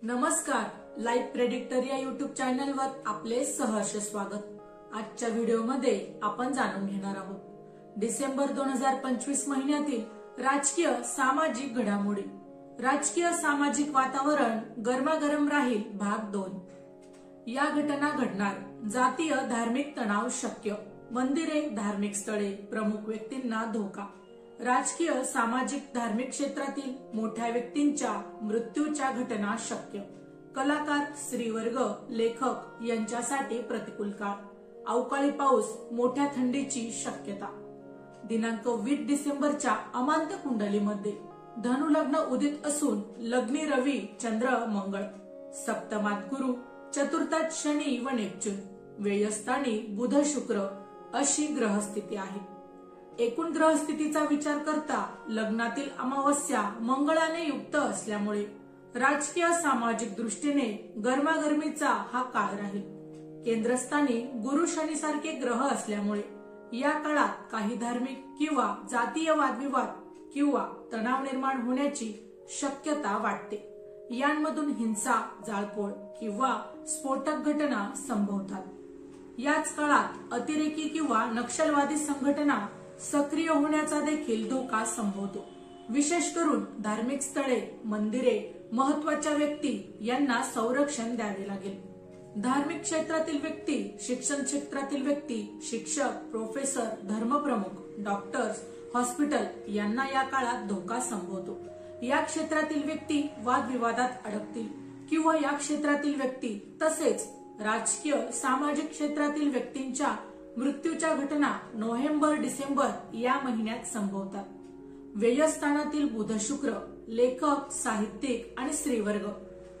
नमस्कार, live predictor या YouTube चॅनलवर आपले सहर्ष स्वागत। आजच्या व्हिडिओमध्ये आपण जाणून घेणार आहोत डिसेंबर 2025 महिन्यातील राजकीय सामाजिक घडामोडी। राजकीय सामाजिक वातावरण गरमागरम राहील भाग 2। या घटना घडणार, जातीय धार्मिक तणाव शक्य, मंदिरे धार्मिक स्थळे, प्रमुख व्यक्तींना धोका। राजकीय सामाजिक धार्मिक क्षेत्रातील मोठ्या व्यक्तींच्या मृत्यूच्या घटना शक्य, कलाकार, स्त्रीवर्ग, लेखक यांच्यासाठी प्रतिकूल काळ, अवकाळी पाऊस, मोठ्या थंडीची शक्यता। दिनांक 20 डिसेंबरच्या अमांत कुंडलीमध्ये धनु लग्न उदित असून लग्नी रवी, चंद्र, मंगळ, सप्तमात गुरु, चतुर्थात शनी व नेपच्यून, व्ययस्थानी बुध, शुक्र अशी ग्रहस्थिती आहे। एकूण ग्रहस्थितीचा विचार करता लग्नातील अमावस्या मंगळाने युक्त असल्यामुळे राजकीय सामाजिक दृष्टीने गरमागरमीचा हा काळ राहील। केंद्रस्थानी गुरु शनी सारखे ग्रह असल्यामुळे या काळात काही धार्मिक किंवा जातीय वादविवाद किंवा तणाव निर्माण होण्याची शक्यता वाटते। यांमधून हिंसा, जाळपोळ किंवा स्फोटक घटना संभवतात। याच काळात अतिरेकी किंवा नक्षलवादी संघटना सक्रिय होण्याचा देखील धोका संभवतो। विशेष करून धार्मिक स्थळे, मंदिरे, महत्त्वाच्या व्यक्ती यांना संरक्षण द्यावे लागेल। धार्मिक क्षेत्रातील व्यक्ती, शिक्षण क्षेत्रातील व्यक्ती, शिक्षक, प्रोफेसर, धर्मप्रमुख, डॉक्टर्स, हॉस्पिटल यांना या काळात धोका संभवतो। या क्षेत्रातील व्यक्ती वादविवादात अडकतील किंवा या क्षेत्रातील व्यक्ती तसेच राजकीय सामाजिक क्षेत्रातील व्यक्तींच्या मृत्यूच्या घटना नोव्हेंबर डिसेंबर या महिन्यात संभवतात। व्ययस्थानातील बुध, शुक्र लेखक, साहित्यिक आणि स्त्रीवर्ग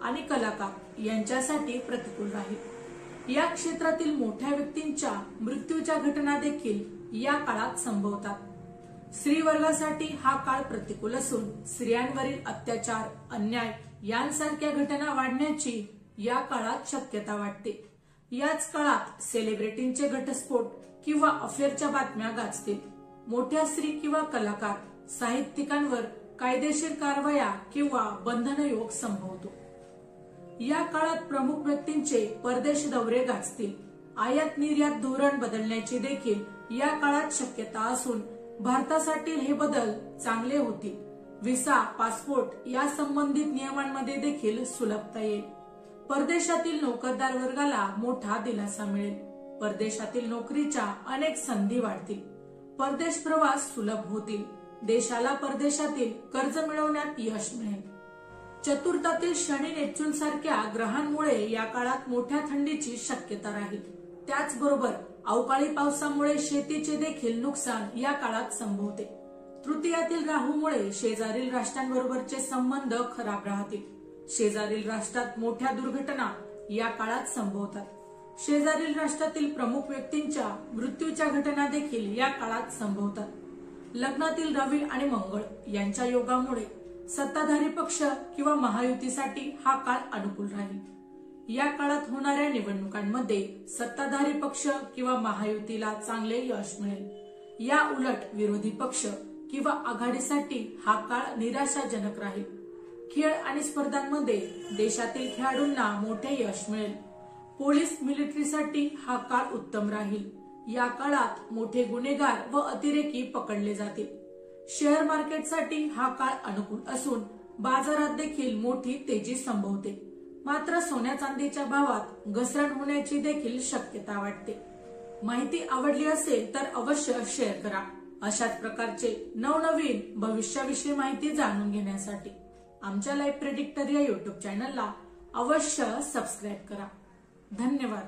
आणि कलाकार यांच्यासाठी प्रतिकूल राहील। या क्षेत्रातील मोठ्या व्यक्तींच्या मृत्यूच्या घटना देखील या काळात संभवतात। स्त्रीवर्गासाठी हा काळ प्रतिकूल असून स्त्रियांवरील अत्याचार, अन्याय यांसारख्या घटना वाढण्याची या काळात शक्यता वाटते। याच काळात सेलिब्रिटींचे घटस्फोट किंवा अफेअरच्या बातम्या गाजतील। मोठ्या स्त्री किंवा कलाकार, साहित्यिकांवर कायदेशीर कारवाया किंवा बंधनयोग संभवतो। या काळात प्रमुख व्यक्तींचे परदेश दौरे गाजतील। आयात निर्यात धोरण बदलण्याची देखील या काळात शक्यता असून भारतासाठी हे बदल चांगले होतील। व्हिसा, पासपोर्ट या संबंधित नियमांमध्ये देखील सुलभता येईल। परदेशातील नोकरदार वर्गाला मोठा दिलासा मिळेल। परदेशातील नोकरीच्या अनेक संधी वाढतील। परदेश प्रवास सुलभ होतील। देशाला परदेशातील कर्ज मिळवण्यात यश मिळेल। चतुर्थातील शनी, नेपच्यून सारख्या ग्रहांमुळे या काळात मोठ्या थंडीची शक्यता राहील। त्याचबरोबर अवकाळी पावसामुळे शेतीचे देखील नुकसान या काळात संभवते। तृतीयातील राहूमुळे शेजारील राष्ट्रांबरोबरचे संबंध खराब राहतील। शेजारील राष्ट्रात मोठ्या दुर्घटना या काळात संभवतात। शेजारील राष्ट्रातील प्रमुख व्यक्तींच्या मृत्यूच्या घटना देखील या काळात संभवतात। लग्नातील रवी आणि मंगळ यांच्या योगामुळे सत्ताधारी पक्ष किंवा महायुतीसाठी हा काळ अनुकूल राहील। या काळात होणाऱ्या निवडणुकांमध्ये सत्ताधारी पक्ष किंवा महायुतीला चांगले यश मिळेल। या उलट विरोधी पक्ष किंवा आघाडीसाठी हा काळ निराशाजनक राहील। खेळ आणि स्पर्धांमध्ये देशातील खेळाडूंना मोठे यश मिळेल। पोलीस, मिलिटरीसाठी हा काळ उत्तम राहील। या काळात मोठे गुन्हेगार व अतिरेकी पकडले जातील। शेअर मार्केटसाठी हा काळ अनुकूल असून बाजारात देखील मोठी तेजी संभवते। मात्र सोन्या चांदीच्या भावात घसरण होण्याची देखील शक्यता वाटते। माहिती आवडली असेल तर अवश्य शेअर करा। अशाच प्रकारचे नवनवीन भविष्याविषयी माहिती जाणून घेण्यासाठी आमच्या लाईव्ह प्रेडिक्टर या युट्यूब चॅनलला अवश्य सबस्क्राईब करा। धन्यवाद।